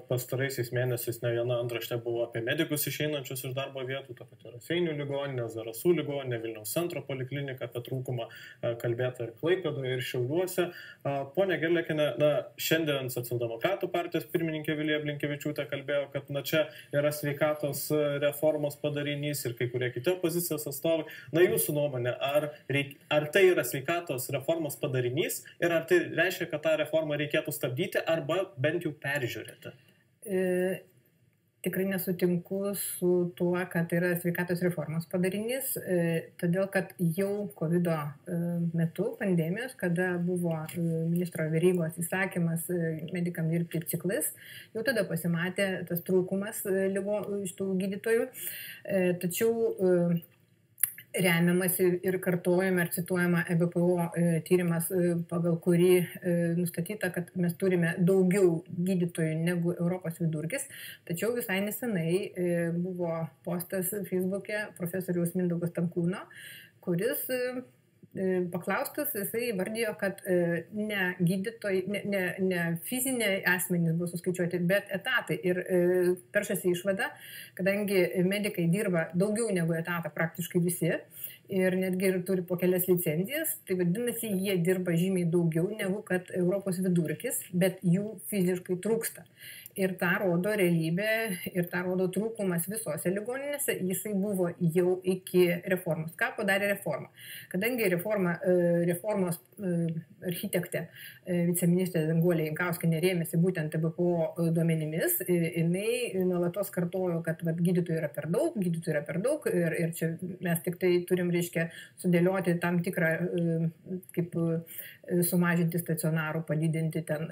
Pastaraisiais mėnesiais ne viena antraštė buvo apie medikus išeinančius iš darbo vietų, ta pati Raseinių ligoninė, Zarasų ligoninė, Vilniaus centro poliklinika, apie trūkumą kalbėta ir Klaipėdoje, ir Šiauliuose. Pone Gerliakiene, šiandien Socialdemokratų partijos pirmininkė Vilija Blinkevičiūtė kalbėjo, kad čia yra sveikatos reformos padarinys ir kai kurie kiti opozicijos atstovai. Jūsų nuomonė, ar tai yra sveikatos reformos padarinys ir ar tai reiškia, kad tą reformą reikėtų stabdyti arba bent jau peržiūrėti? Tikrai nesutinku su tuo, kad tai yra sveikatos reformos padarinys, todėl kad jau COVID metu pandemijos, kada buvo ministro Verygos įsakymas medikam dirbti ciklais, jau tada pasimatė tas trūkumas iš tų gydytojų. Tačiau remiamasi ir kartuojama ir cituojama EBPO tyrimas, pagal kurį nustatyta, kad mes turime daugiau gydytojų negu Europos vidurkis. Tačiau visai nesenai buvo postas Facebook'e profesoriaus Mindaugo Stankūno, kuris paklaustas, jisai įvardijo, kad ne gydytojai, ne fiziniai asmenys bus suskaičiuoti, bet etatai. Ir peršasi išvada, kadangi medikai dirba daugiau negu etatą praktiškai visi ir netgi ir turi po kelias licencijas, tai vadinasi, jie dirba žymiai daugiau negu kad Europos vidurkis, bet jų fiziškai trūksta. Ir tą rodo realybė, ir tą rodo trūkumas visose ligoninėse, jisai buvo jau iki reformos. Ką padarė reforma? Kadangi reformos architektė, viceministrė Danguolė Jankauskienė rėmėsi būtent EBPO duomenimis, jinai nuolatos kartojo, kad gydytojų yra per daug ir čia mes tik tai turim, sudėlioti tam tikrą, kaip sumažinti stacionarų, padidinti ten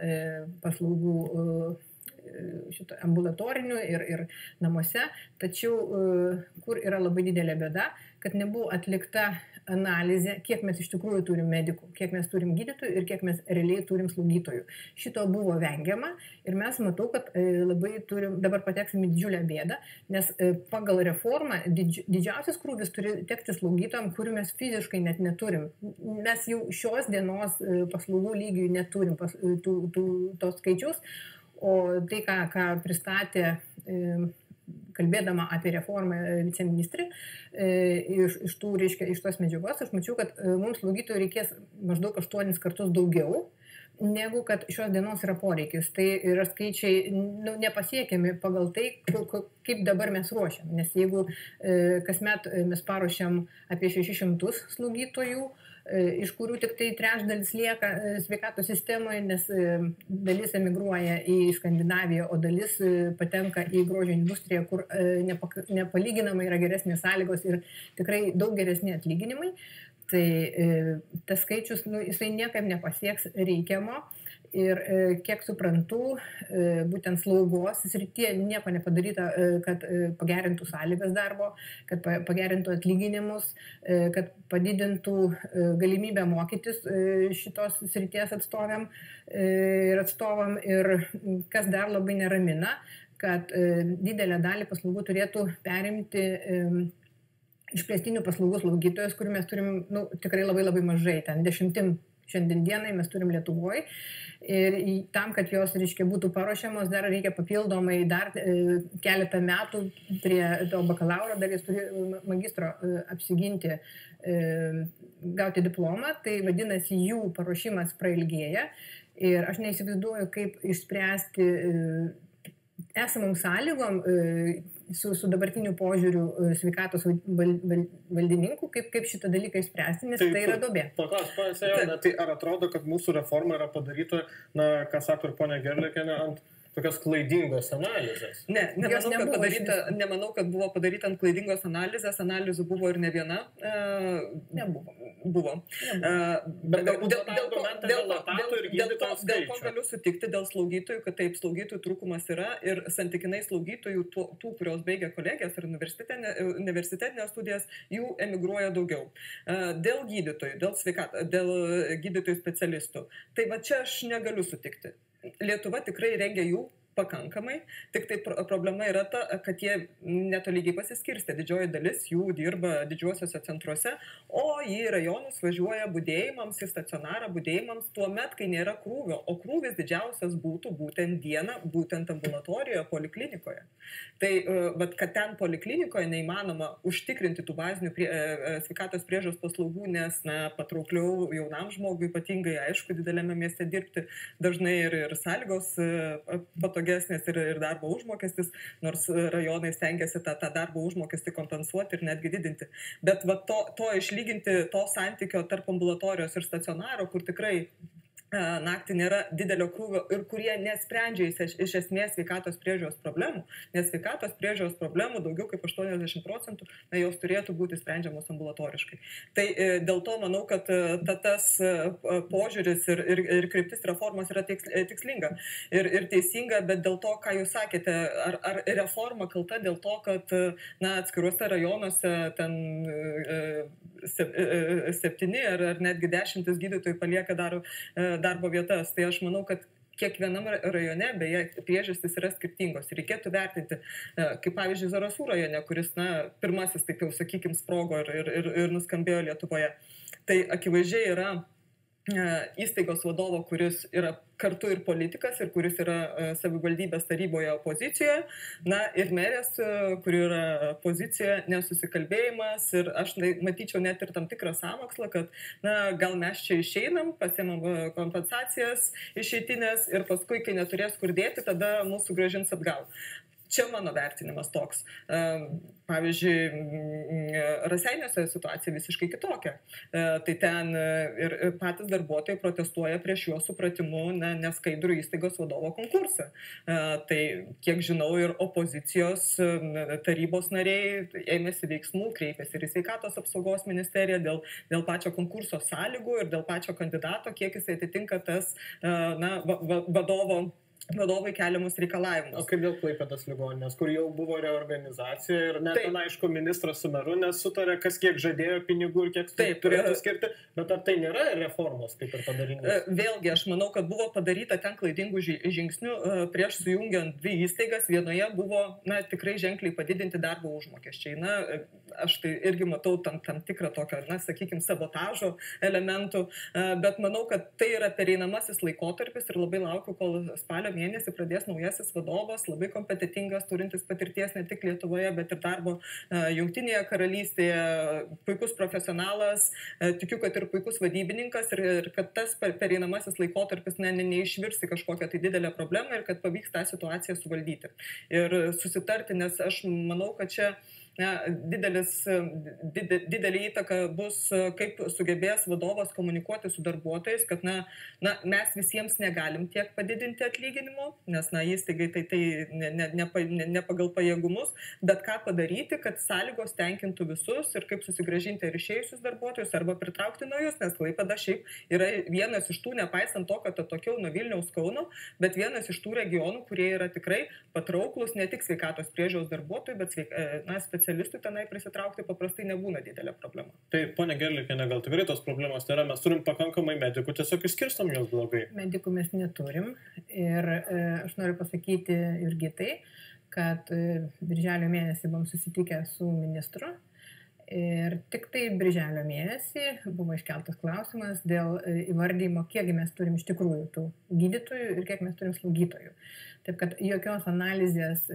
paslaugų ambulatorinių ir namuose, tačiau kur yra labai didelė bėda, kad nebuvo atlikta analizė, kiek mes iš tikrųjų turim medikų, kiek mes turim gydytojų ir kiek mes realiai turim slaugytojų. Šito buvo vengiama ir mes matau, kad labai turim, dabar pateksim į didžiulę bėdą, nes pagal reformą didžiausias krūvis turi tekti slaugytojams, kurių mes fiziškai net neturim. Mes jau šios dienos paslaugų lygių neturim tos skaičius. O tai, ką pristatė, kalbėdama apie reformą viceministrė, iš tos medžiagos, aš mačiau, kad mums slaugytojų reikės maždaug 8 kartus daugiau, negu kad šios dienos yra poreikis. Tai yra skaičiai nepasiekiami pagal tai, kaip dabar mes ruošiam. Nes jeigu kasmet mes paruošiam apie 600 slaugytojų, iš kurių tik tai trečdalis lieka sveikatos sistemoje, nes dalis emigruoja į Skandinaviją, o dalis patenka į grožio industriją, kur nepalyginamai yra geresnės sąlygos ir tikrai daug geresni atlyginimai. Tai tas skaičius, jisai niekaip nepasieks reikiamo. Ir kiek suprantu, būtent slaugos srityje nieko nepadaryta, kad pagerintų sąlygas darbo, kad pagerintų atlyginimus, kad padidintų galimybę mokytis šitos srities atstovam. Ir kas dar labai neramina, kad didelę dalį paslaugų turėtų perimti išplėstinių paslaugų slaugytojus, kurių mes turim tikrai labai labai mažai, ten 10 šiandien dienai mes turim Lietuvoje. Ir tam, kad jos, būtų paruošiamos, dar reikia papildomai dar keletą metų prie to bakalauro, dar jis turi magistro apsiginti, gauti diplomą, tai vadinasi, jų paruošimas prailgėja. Ir aš neįsivaizduoju, kaip išspręsti esamom sąlygom su dabartiniu požiūriu sveikatos valdininkų, kaip šitą dalyką išspręsti, nes tai yra duobė. Tai ar atrodo, kad mūsų reforma yra padaryta, ką sako ir ponia Gerliakienė, ant tokios klaidingos analizės? Nemanau, kad buvo padaryta ant klaidingos analizės. Analizų buvo ir ne viena. Buvo. Bet galbūt dėl ko galiu sutikti dėl slaugytojų, kad taip, slaugytojų trūkumas yra ir santykinai slaugytojų, tų, kurios baigia kolegijas ar universitetinės studijas, jų emigruoja daugiau. Dėl gydytojų, dėl gydytojų specialistų. Tai va čia aš negaliu sutikti. Lietuva tikrai rengia jų pakankamai, tik tai problema yra ta, kad jie netolygiai pasiskirstė. Didžioji dalis jų dirba didžiuosiuose centruose, o į rajonus važiuoja budėjimams, į stacionarą budėjimams tuo met, kai nėra krūvio, o krūvis didžiausias būtų būtent dieną, būtent ambulatorijoje, poliklinikoje. Tai, bet kad ten poliklinikoje neįmanoma užtikrinti tų bazinių sveikatos priežiūros paslaugų, nes patraukliau jaunam žmogui, ypatingai, aišku, didelėme mieste dirbti, dažnai ir sąlygos patogesnės ir darbo užmokestis, nors rajonai stengiasi tą darbo užmokestį kompensuoti ir netgi didinti. Bet to išlyginti, to santykio tarp ambulatorijos ir stacionaro, kur tikrai naktį nėra didelio krūvio ir kurie nesprendžia iš esmės sveikatos priežiūros problemų, nes sveikatos priežiūros problemų daugiau kaip 80% jos turėtų būti sprendžiamos ambulatoriškai. Tai dėl to manau, kad tas požiūris ir kryptis reformos yra tikslinga ir teisinga, bet dėl to, ką jūs sakėte, ar reforma kalta dėl to, kad atskiruose rajonuose ten 7 ar netgi 10 gydytojų palieka darbo vietas. Tai aš manau, kad kiekvienam rajone, beje, priežastys yra skirtingos. Ir reikėtų vertinti, kaip pavyzdžiui, Zarasų rajone, kuris, pirmasis, taip jau sakykim, sprogo ir nuskambėjo Lietuvoje. Tai akivaizdžiai yra įstaigos vadovo, kuris yra kartu ir politikas, ir kuris yra savivaldybės taryboje opozicijoje, ir merės, kuri yra pozicijoje, nesusikalbėjimas, ir aš matyčiau net ir tam tikrą sąmokslą, kad gal mes čia išeinam, pasiemam kompensacijas išeitinės ir paskui, kai neturės kur dėti, tada mūsų grąžins atgal. Čia mano vertinimas toks. Pavyzdžiui, Raseiniuose situacija visiškai kitokia. Tai ten ir patys darbuotojai protestuoja prieš juos supratimu neskaidrų įstaigos vadovo konkursą. Tai, kiek žinau, ir opozicijos tarybos nariai ėmėsi veiksmų, kreipėsi ir į sveikatos apsaugos ministeriją dėl pačio konkurso sąlygų ir dėl pačio kandidato, kiek jis atitinka tas vadovai keliamus reikalavimus. O kaip dėl Klaipėdos ligoninės, kur jau buvo reorganizacija ir net ten, aišku, ministras su meru nesutarė, kas kiek žadėjo pinigų ir kiek turėtų skirti, bet ar tai nėra reformos kaip ir padarinys? Vėlgi, aš manau, kad buvo padaryta ten klaidingų žingsnių prieš sujungiant dvi įstaigas. Vienoje buvo tikrai ženkliai padidinti darbo užmokesčiai. Aš tai irgi matau tam tikrą tokią, sakykime, sabotažo elementų, bet manau, kad tai yra pereinamasis laikotarpis ir labai laukiu, kol spalio mėnesį pradės naujasis vadovas, labai kompetitingas, turintis patirties ne tik Lietuvoje, bet ir darbo Jungtinėje karalystėje, puikus profesionalas, tikiu, kad ir puikus vadybininkas ir kad tas pereinamasis laikotarpis neišvirsi kažkokią tai didelę problemą ir kad pavyks tą situaciją suvaldyti ir susitarti, nes aš manau, kad čia didelė įtaka bus, kaip sugebės vadovas komunikuoti su darbuotojais, kad mes visiems negalim tiek padidinti atlyginimo, nes įstaigai tai ne pagal pajėgumus, bet ką padaryti, kad sąlygos tenkintų visus ir kaip susigrąžinti ir išėjusius darbuotojus arba pritraukti naujus, nes Klaipėda šiaip yra vienas iš tų, nepaisant to, kad atokiau nuo Vilniaus, Kauno, bet vienas iš tų regionų, kurie yra tikrai patrauklus ne tik sveikatos priežiūros darbuotojų, bet specialistų tenai prisitraukti paprastai nebūna didelė problema. Tai, ponia Gerlikienė, gal tikrai tos problemos nėra, mes turim pakankamai medikų, tiesiog išskirstom juos blogai. Medikų mes neturim ir aš noriu pasakyti irgi tai, kad birželio mėnesį buvom susitikę su ministru ir tik tai birželio mėnesį buvo iškeltas klausimas dėl įvardymo, kiek mes turim iš tikrųjų tų gydytojų ir kiek mes turim slaugytojų. Taip kad jokios analizės,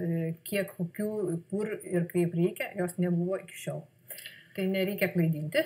kiek, kokių, kur ir kaip reikia, jos nebuvo iki šiol. Tai nereikia klaidinti.